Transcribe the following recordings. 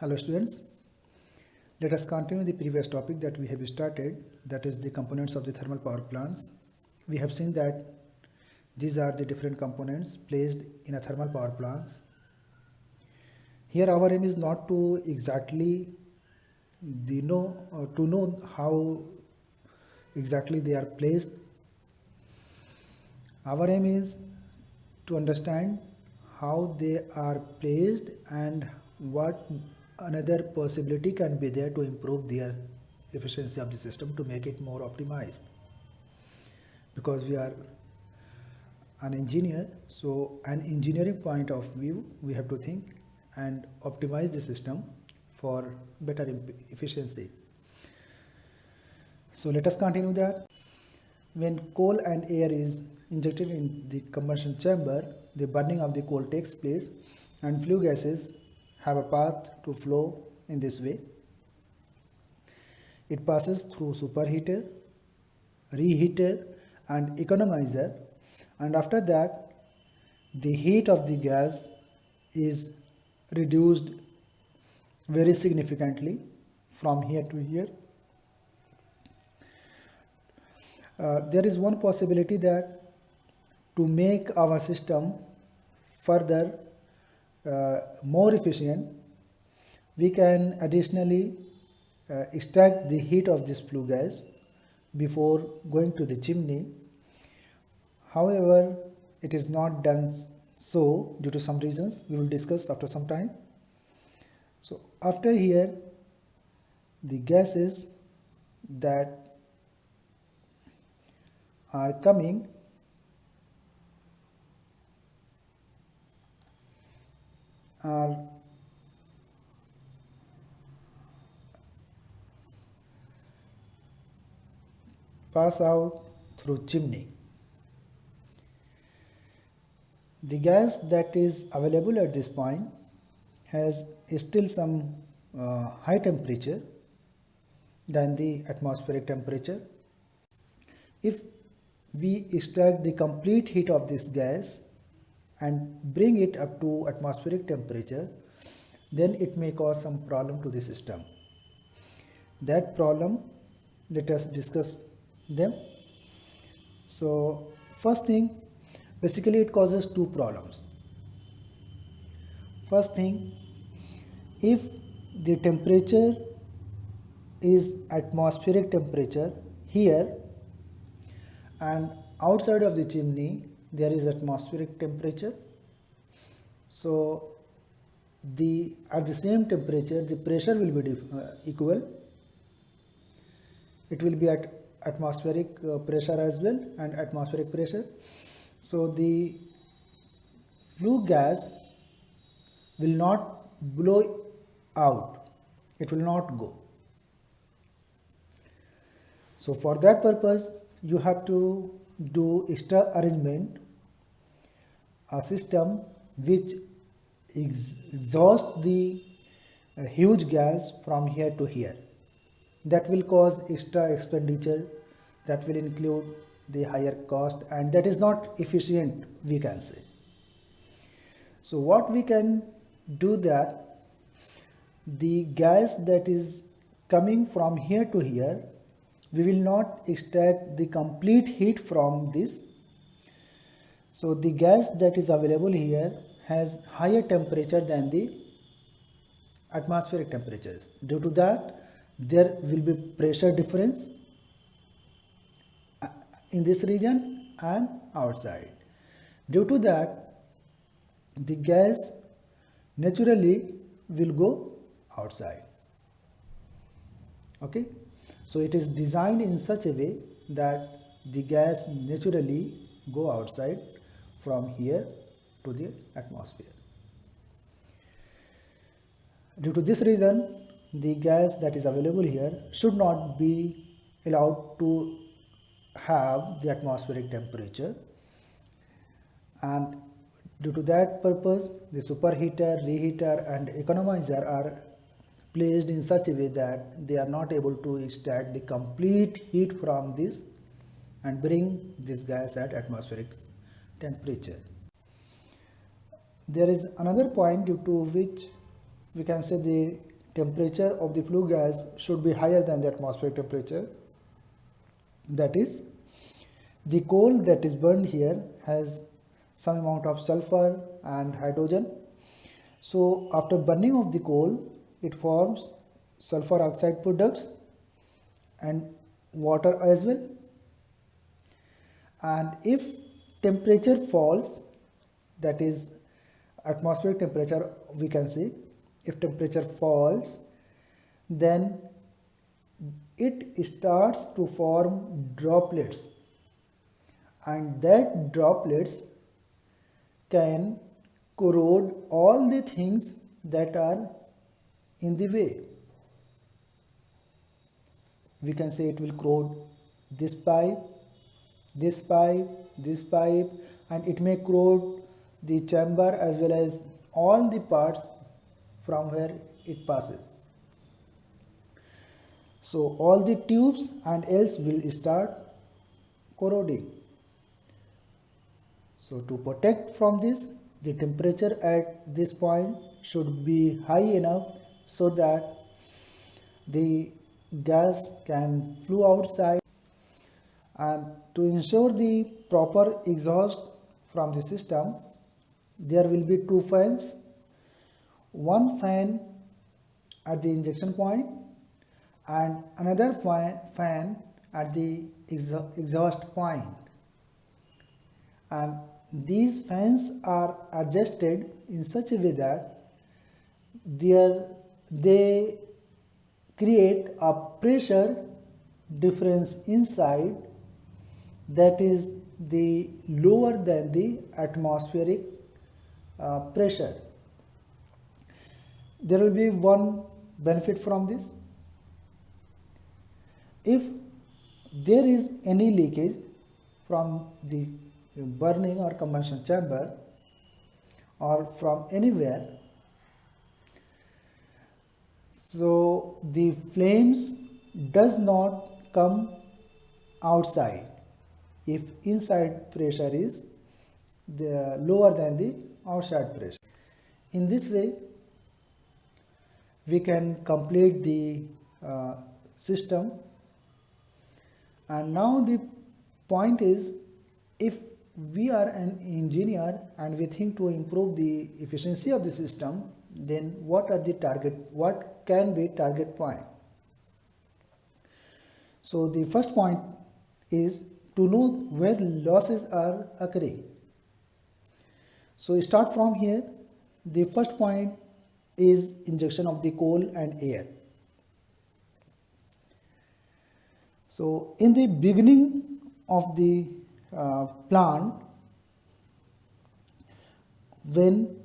Hello students, let us continue the previous topic that we have started, that is the components of the thermal power plants. We have seen that these are the different components placed in a thermal power plants. Here our aim is not to exactly to know how exactly they are placed. Our aim is to understand how they are placed and what another possibility can be there to improve their efficiency of the system to make it more optimized. Because we are an engineer, so an engineering point of view, we have to think and optimize the system for better efficiency. So let us continue that. When coal and air is injected in the combustion chamber, the burning of the coal takes place and flue gases have a path to flow in this way. It passes through superheater, reheater and economizer, and after that the heat of the gas is reduced very significantly from here to here. There is one possibility that to make our system further more efficient, we can additionally extract the heat of this flue gas before going to the chimney. However, it is not done so due to some reasons we will discuss after some time. So after here, the gases that are coming are pass out through chimney. The gas that is available at this point has still some high temperature than the atmospheric temperature. If we extract the complete heat of this gas and bring it up to atmospheric temperature, then it may cause some problem to the system. That problem, let us discuss them. So first thing, basically it causes two problems. First thing, if the temperature is atmospheric temperature here and outside of the chimney there is atmospheric temperature, so at the same temperature the pressure will be equal. It will be at atmospheric pressure as well and atmospheric pressure. So the flue gas will not blow out, it will not go. So for that purpose you have to do extra arrangement, a system which exhausts the huge gas from here to here. That will cause extra expenditure, that will include the higher cost, and that is not efficient, we can say. So what we can do, that the gas that is coming from here to here, we will not extract the complete heat from this. So the gas that is available here has higher temperature than the atmospheric temperatures. Due to that, there will be pressure difference in this region and outside. Due to that, the gas naturally will go outside. Okay, so it is designed in such a way that the gas naturally go outside from here to the atmosphere. Due to this reason, the gas that is available here should not be allowed to have the atmospheric temperature, and due to that purpose the superheater, reheater and economizer are placed in such a way that they are not able to extract the complete heat from this and bring this gas at atmospheric temperature. There is another point due to which we can say the temperature of the flue gas should be higher than the atmospheric temperature. That is, the coal that is burned here has some amount of sulfur and hydrogen. So after burning of the coal, it forms sulfur oxide products and water as well. And if temperature falls, that is atmospheric temperature, we can say, if temperature falls, then it starts to form droplets, and that droplets can corrode all the things that are in the way. We can say it will corrode this pipe, this pipe, this pipe, and it may corrode the chamber as well as all the parts from where it passes. So all the tubes and else will start corroding. So to protect from this, the temperature at this point should be high enough so that the gas can flow outside. And to ensure the proper exhaust from the system, there will be two fans, one fan at the injection point and another fan at the exhaust point. And these fans are adjusted in such a way that they create a pressure difference inside that is the lower than the atmospheric pressure. There will be one benefit from this. If there is any leakage from the burning or combustion chamber or from anywhere, so the flames does not come outside if inside pressure is lower than the outside pressure. In this way, we can complete the system. And now the point is, if we are an engineer and we think to improve the efficiency of the system, then what can be target point? So the first point is to know where losses are occurring. So start from here. The first point is injection of the coal and air. So in the beginning of the plant, when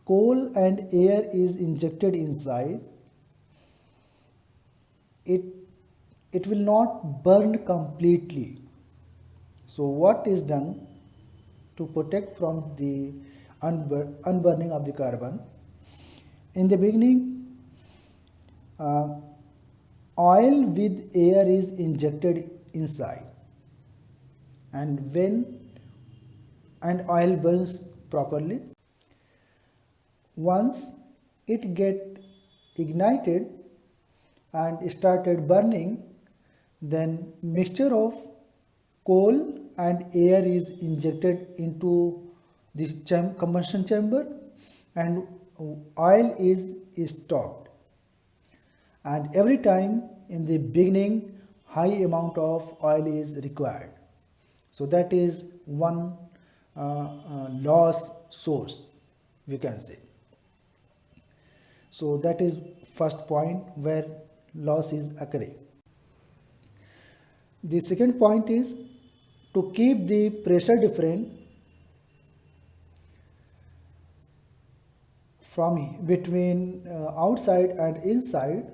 coal and air is injected inside, it will not burn completely. So what is done to protect from the unburning of the carbon? In the beginning, oil with air is injected inside, and oil burns properly. Once it get ignited and started burning, then mixture of coal and air is injected into this combustion chamber and oil is stopped. And every time in the beginning, high amount of oil is required. So that is one loss source, we can say. So that is first point where loss is occurring. The second point is to keep the pressure difference from between outside and inside.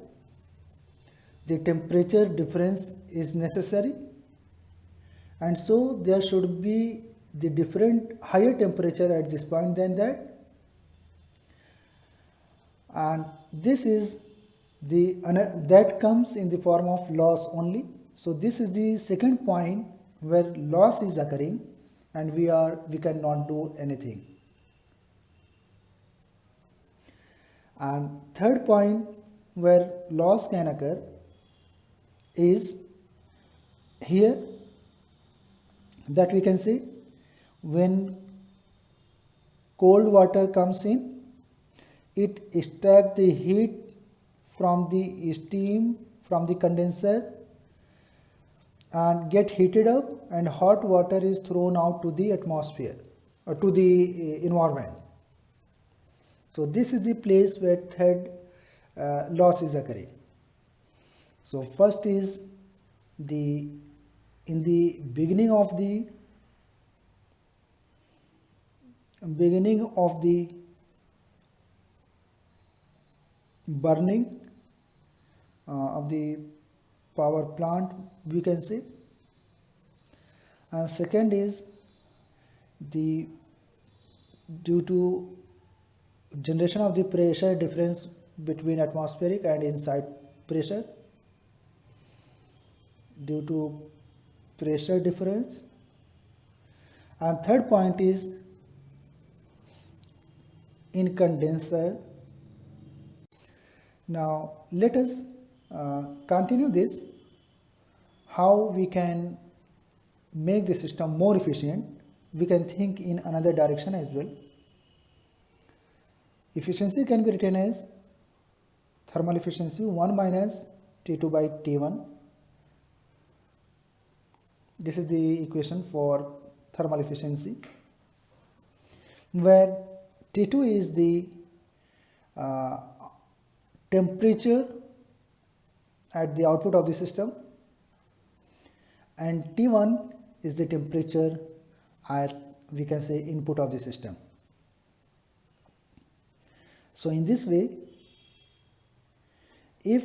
The temperature difference is necessary, and so there should be the different higher temperature at this point than that, and this is that comes in the form of loss only. So this is the second point where loss is occurring and we cannot do anything. And third point where loss can occur is here, that we can see when cold water comes in, it extracts the heat from the steam from the condenser and get heated up, and hot water is thrown out to the atmosphere or to the environment. So this is the place where third loss is occurring. So first is in the beginning of the burning of the power plant, we can say. And second is due to generation of the pressure difference between atmospheric and inside pressure, due to pressure difference. And third point is in condenser. Now let us continue this, how we can make the system more efficient. We can think in another direction as well. Efficiency can be written as thermal efficiency 1 minus T2 by T1. This is the equation for thermal efficiency, where T2 is the temperature at the output of the system, and T1 is the temperature at, we can say, input of the system. So in this way, if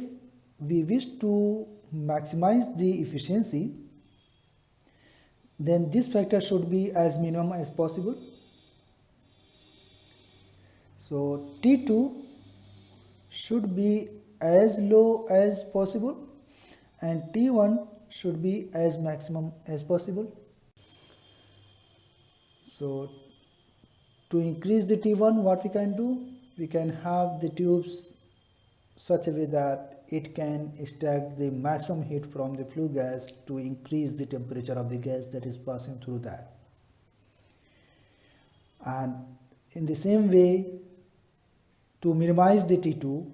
we wish to maximize the efficiency, then this factor should be as minimum as possible. So T2 should be as low as possible and T1 should be as maximum as possible. So to increase the T1, what we can do? We can have the tubes such a way that it can extract the maximum heat from the flue gas to increase the temperature of the gas that is passing through that. And in the same way, to minimize the T2,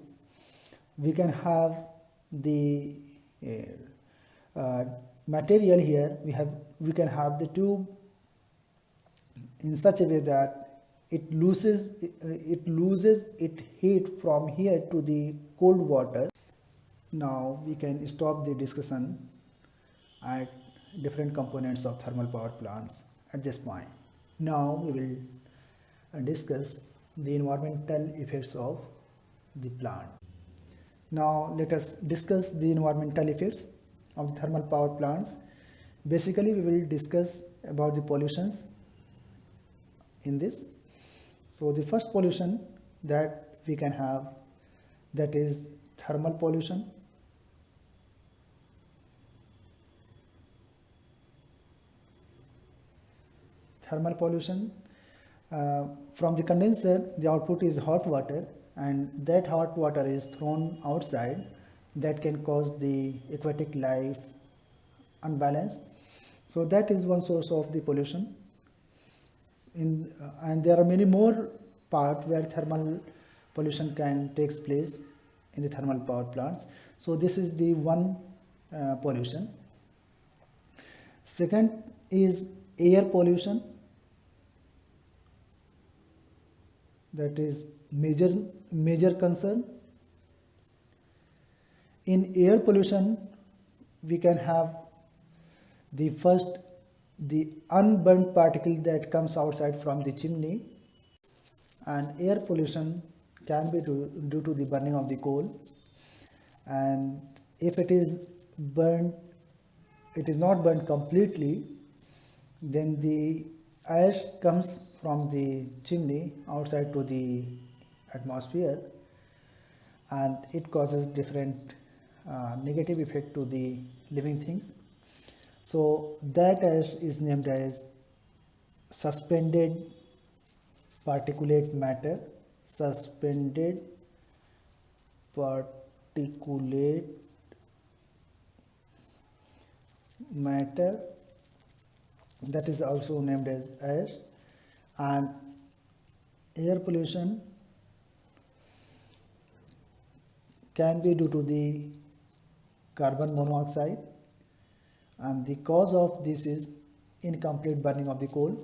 we can have the material here. We can have the tube in such a way that it loses its heat from here to the cold water. Now we can stop the discussion at different components of thermal power plants at this point. Now we will discuss the environmental effects of the plant. Now let us discuss the environmental effects of the thermal power plants. Basically, we will discuss about the pollutions in this. So the first pollution that we can have, that is thermal pollution. Thermal pollution, from the condenser, the output is hot water, and that hot water is thrown outside. That can cause the aquatic life unbalance. So that is one source of the pollution. And there are many more parts where thermal pollution can takes place in the thermal power plants. So this is the one pollution. Second is air pollution. That is major concern. In air pollution, we can have the unburnt particle that comes outside from the chimney, and air pollution can be due to the burning of the coal. And if it is burnt, it is not burnt completely, then the ash comes from the chimney outside to the atmosphere, and it causes different negative effect to the living things. So that ash is named as suspended particulate matter. Suspended particulate particulate matter, that is also named as ash. And air pollution can be due to the carbon monoxide, and the cause of this is incomplete burning of the coal,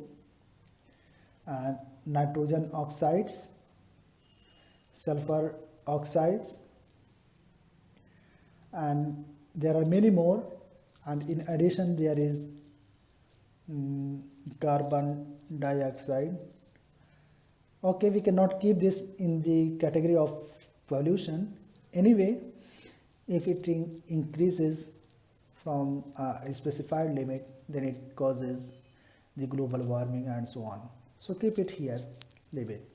and nitrogen oxides, sulfur oxides, and there are many more. And in addition there is carbon dioxide. Okay, we cannot keep this in the category of pollution. Anyway, if it increases from a specified limit, then it causes the global warming and so on. So keep it here, leave it.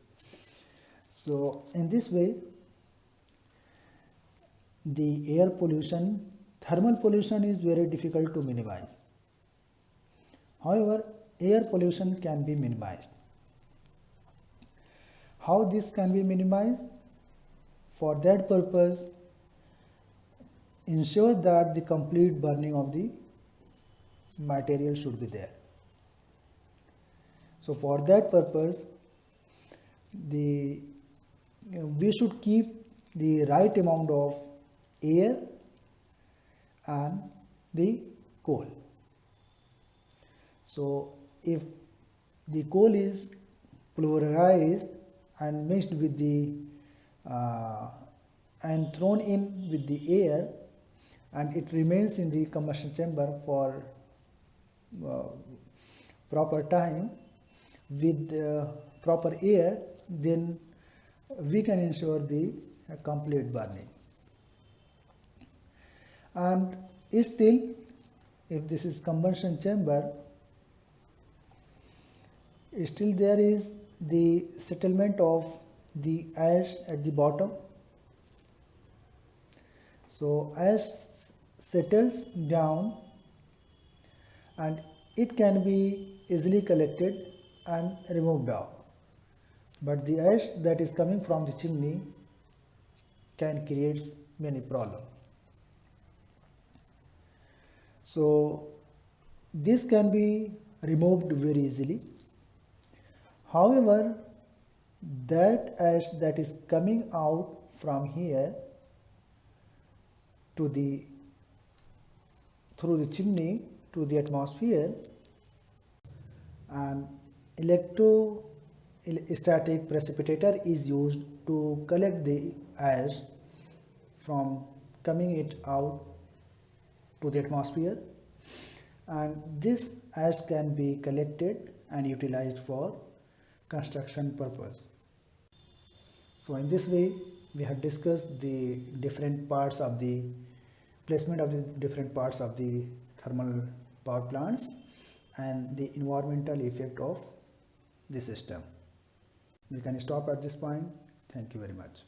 So in this way, the air pollution, thermal pollution is very difficult to minimize. However, air pollution can be minimized. How this can be minimized? For that purpose, ensure that the complete burning of the material should be there. So for that purpose, we should keep the right amount of air and the coal. So if the coal is pulverized and mixed with the and thrown in with the air, and it remains in the combustion chamber for proper time with proper air, then we can ensure the complete burning. And still, if this is combustion chamber, still there is the settlement of the ash at the bottom. So ash settles down and it can be easily collected and removed out. But the ash that is coming from the chimney can create many problems. So this can be removed very easily. However, that ash that is coming out from here to through the chimney to the atmosphere, an electrostatic precipitator is used to collect the ash from coming it out to the atmosphere, and this ash can be collected and utilized for construction purpose. So in this way, we have discussed the different parts of the placement of the different parts of the thermal power plants and the environmental effect of the system. We can stop at this point. Thank you very much.